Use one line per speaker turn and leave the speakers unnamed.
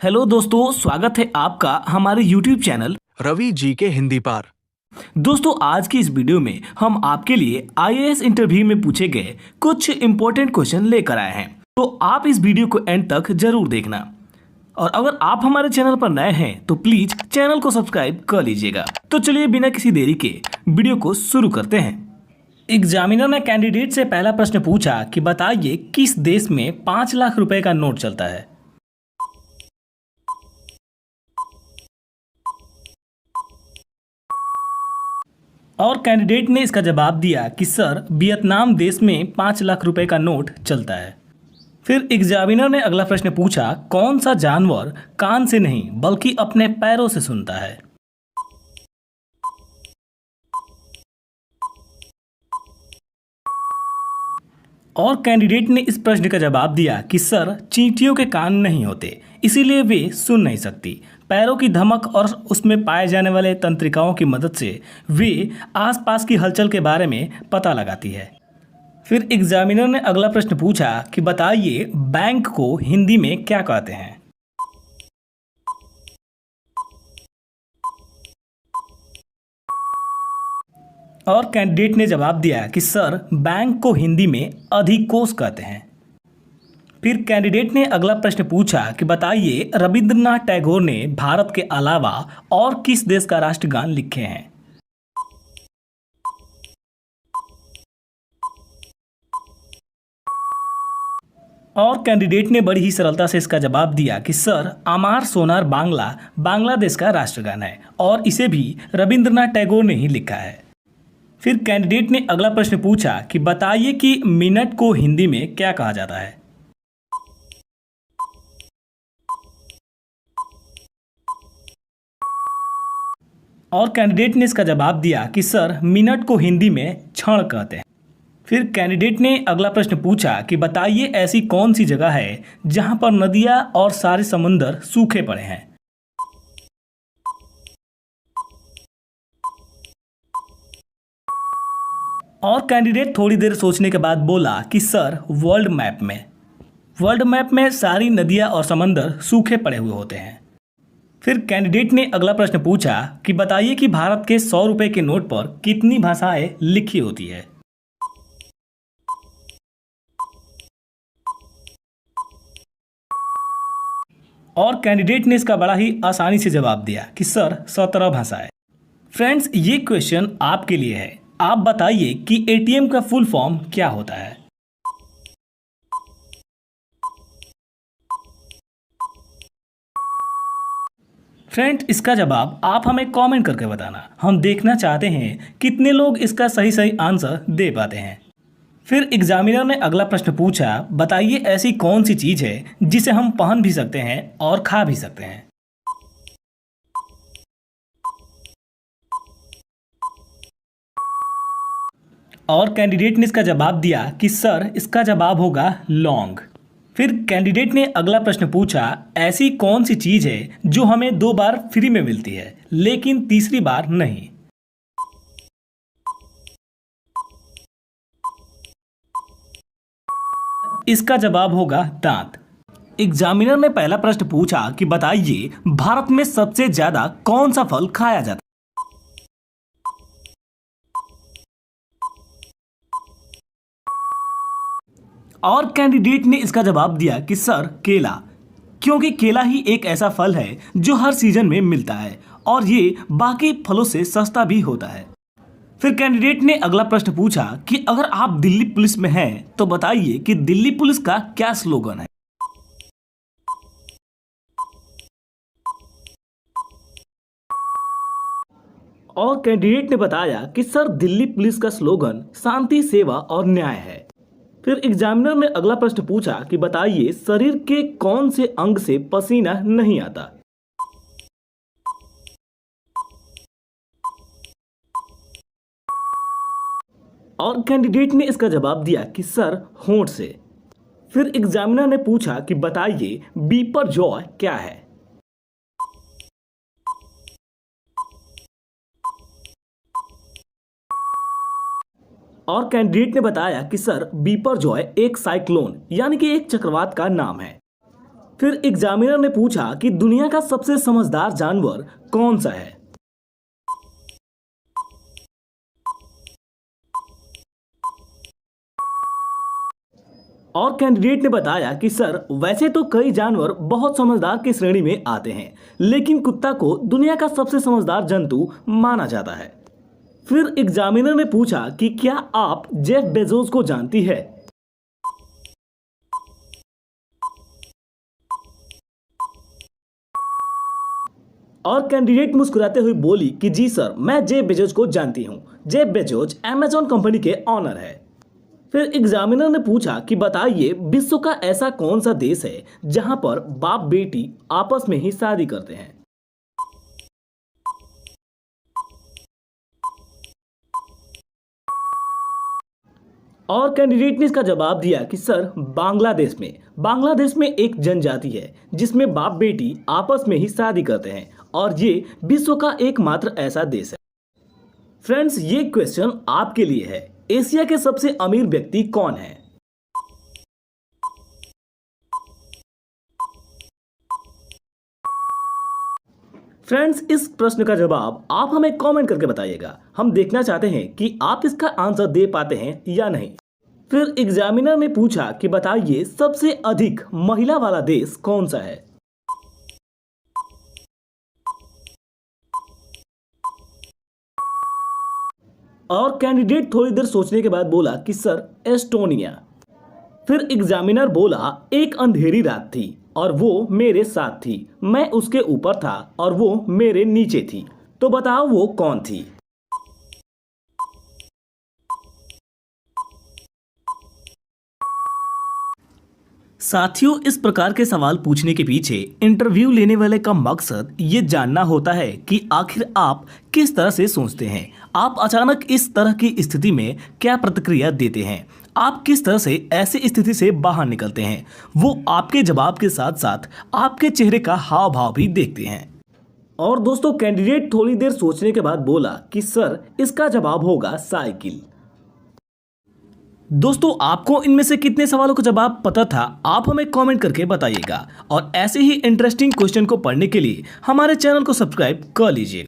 Hello दोस्तों, स्वागत है आपका हमारे YouTube चैनल
रवि जी के हिंदी पार।
दोस्तों आज की इस वीडियो में हम आपके लिए आईएएस इंटरव्यू में पूछे गए कुछ इंपॉर्टेंट क्वेश्चन लेकर आए हैं। तो आप इस वीडियो को एंड तक जरूर देखना और अगर आप हमारे चैनल पर नए हैं तो प्लीज चैनल को सब्सक्राइब कर लीजिएगा। तो चलिए बिना किसी देरी के वीडियो को शुरू करते हैं। एग्जामिनर ने कैंडिडेट से पहला प्रश्न पूछा कि बताइए किस देश में 5 लाख रुपए का नोट चलता है। और कैंडिडेट ने इसका जवाब दिया कि सर वियतनाम देश में 5 लाख रुपए का नोट चलता है। फिर एग्जामिनर ने अगला प्रश्न पूछा कौन सा जानवर कान से नहीं बल्कि अपने पैरों से सुनता है। और कैंडिडेट ने इस प्रश्न का जवाब दिया कि सर चींटियों के कान नहीं होते इसीलिए वे सुन नहीं सकती। पैरों की धमक और उसमें पाए जाने वाले तंत्रिकाओं की मदद से वे आसपास की हलचल के बारे में पता लगाती है। फिर एग्जामिनर ने अगला प्रश्न पूछा कि बताइए बैंक को हिंदी में क्या कहते हैं। और कैंडिडेट ने जवाब दिया कि सर बैंक को हिंदी में अधिकोष कहते हैं। फिर कैंडिडेट ने अगला प्रश्न पूछा कि बताइए रविंद्रनाथ टैगोर ने भारत के अलावा और किस देश का राष्ट्रगान लिखे हैं। और कैंडिडेट ने बड़ी ही सरलता से इसका जवाब दिया कि सर आमार सोनार बांग्ला बांग्लादेश का राष्ट्रगान है और इसे भी रविंद्रनाथ टैगोर ने ही लिखा है। फिर कैंडिडेट ने अगला प्रश्न पूछा कि बताइए कि मिनट को हिंदी में क्या कहा जाता है। और कैंडिडेट ने इसका जवाब दिया कि सर मिनट को हिंदी में क्षण कहते हैं। फिर कैंडिडेट ने अगला प्रश्न पूछा कि बताइए ऐसी कौन सी जगह है जहां पर नदियां और सारे समुंदर सूखे पड़े हैं। और कैंडिडेट थोड़ी देर सोचने के बाद बोला कि सर वर्ल्ड मैप में सारी नदियां और समंदर सूखे पड़े हुए होते हैं। फिर कैंडिडेट ने अगला प्रश्न पूछा कि बताइए कि भारत के 100 रुपए के नोट पर कितनी भाषाएं लिखी होती है। और कैंडिडेट ने इसका बड़ा ही आसानी से जवाब दिया कि सर 17 भाषाएं। फ्रेंड्स ये क्वेश्चन आपके लिए है। आप बताइए कि एटीएम का फुल फॉर्म क्या होता है। फ्रेंड इसका जवाब आप हमें कमेंट करके बताना। हम देखना चाहते हैं कितने लोग इसका सही आंसर दे पाते हैं। फिर एग्जामिनर ने अगला प्रश्न पूछा बताइए ऐसी कौन सी चीज है जिसे हम पहन भी सकते हैं और खा भी सकते हैं। और कैंडिडेट ने इसका जवाब दिया कि सर इसका जवाब होगा लौंग। फिर कैंडिडेट ने अगला प्रश्न पूछा ऐसी कौन सी चीज है जो हमें 2 बार फ्री में मिलती है लेकिन तीसरी बार नहीं। इसका जवाब होगा दांत। एग्जामिनर ने पहला प्रश्न पूछा कि बताइए भारत में सबसे ज्यादा कौन सा फल खाया जाता है। और कैंडिडेट ने इसका जवाब दिया कि सर केला, क्योंकि केला ही एक ऐसा फल है जो हर सीजन में मिलता है और ये बाकी फलों से सस्ता भी होता है। फिर कैंडिडेट ने अगला प्रश्न पूछा कि अगर आप दिल्ली पुलिस में हैं तो बताइए कि दिल्ली पुलिस का क्या स्लोगन है। और कैंडिडेट ने बताया कि सर दिल्ली पुलिस का स्लोगन शांति, सेवा और न्याय है। फिर एग्जामिनर ने अगला प्रश्न पूछा कि बताइए शरीर के कौन से अंग से पसीना नहीं आता। और कैंडिडेट ने इसका जवाब दिया कि सर होंठ से। फिर एग्जामिनर ने पूछा कि बताइए बीपर जॉय क्या है। और कैंडिडेट ने बताया कि सर बीपर जॉय एक साइक्लोन यानी कि एक चक्रवात का नाम है। फिर एग्जामिनर ने पूछा कि दुनिया का सबसे समझदार जानवर कौन सा है। और कैंडिडेट ने बताया कि सर वैसे तो कई जानवर बहुत समझदार की श्रेणी में आते हैं, लेकिन कुत्ता को दुनिया का सबसे समझदार जंतु माना जाता है। फिर एग्जामिनर ने पूछा कि क्या आप जेफ बेजोस को जानती है। और कैंडिडेट मुस्कुराते हुए बोली कि जी सर, मैं जेफ बेजोस को जानती हूँ। जेफ बेजोस अमेजॉन कंपनी के ऑनर है। फिर एग्जामिनर ने पूछा कि बताइए विश्व का ऐसा कौन सा देश है जहां पर बाप बेटी आपस में ही शादी करते हैं। और कैंडिडेट ने इसका जवाब दिया कि सर बांग्लादेश में एक जनजाति है जिसमें बाप बेटी आपस में ही शादी करते हैं और ये विश्व का एकमात्र ऐसा देश है। फ्रेंड्स, ये क्वेश्चन आपके लिए है। एशिया के सबसे अमीर व्यक्ति कौन है? फ्रेंड्स, इस प्रश्न का जवाब आप हमें कमेंट करके बताइएगा। हम देखना चाहते हैं कि आप इसका आंसर दे पाते हैं या नहीं। फिर एग्जामिनर ने पूछा कि बताइए सबसे अधिक महिला वाला देश कौन सा है। और कैंडिडेट थोड़ी देर सोचने के बाद बोला कि सर एस्टोनिया। फिर एग्जामिनर बोला एक अंधेरी रात थी और वो मेरे साथ थी, मैं उसके ऊपर था और वो मेरे नीचे थी, तो बताओ वो कौन थी। साथियों, इस प्रकार के सवाल पूछने के पीछे इंटरव्यू लेने वाले का मकसद ये जानना होता है कि आखिर आप किस तरह से सोचते हैं, आप अचानक इस तरह की स्थिति में क्या प्रतिक्रिया देते हैं, आप किस तरह से ऐसी स्थिति से बाहर निकलते हैं। वो आपके जवाब के साथ साथ आपके चेहरे का हाव भाव भी देखते हैं। और दोस्तों, कैंडिडेट थोड़ी देर सोचने के बाद बोला कि सर इसका जवाब होगा साइकिल। दोस्तों, आपको इनमें से कितने सवालों का जवाब पता था, आप हमें कमेंट करके बताइएगा। और ऐसे ही इंटरेस्टिंग क्वेश्चन को पढ़ने के लिए हमारे चैनल को सब्सक्राइब कर लीजिए।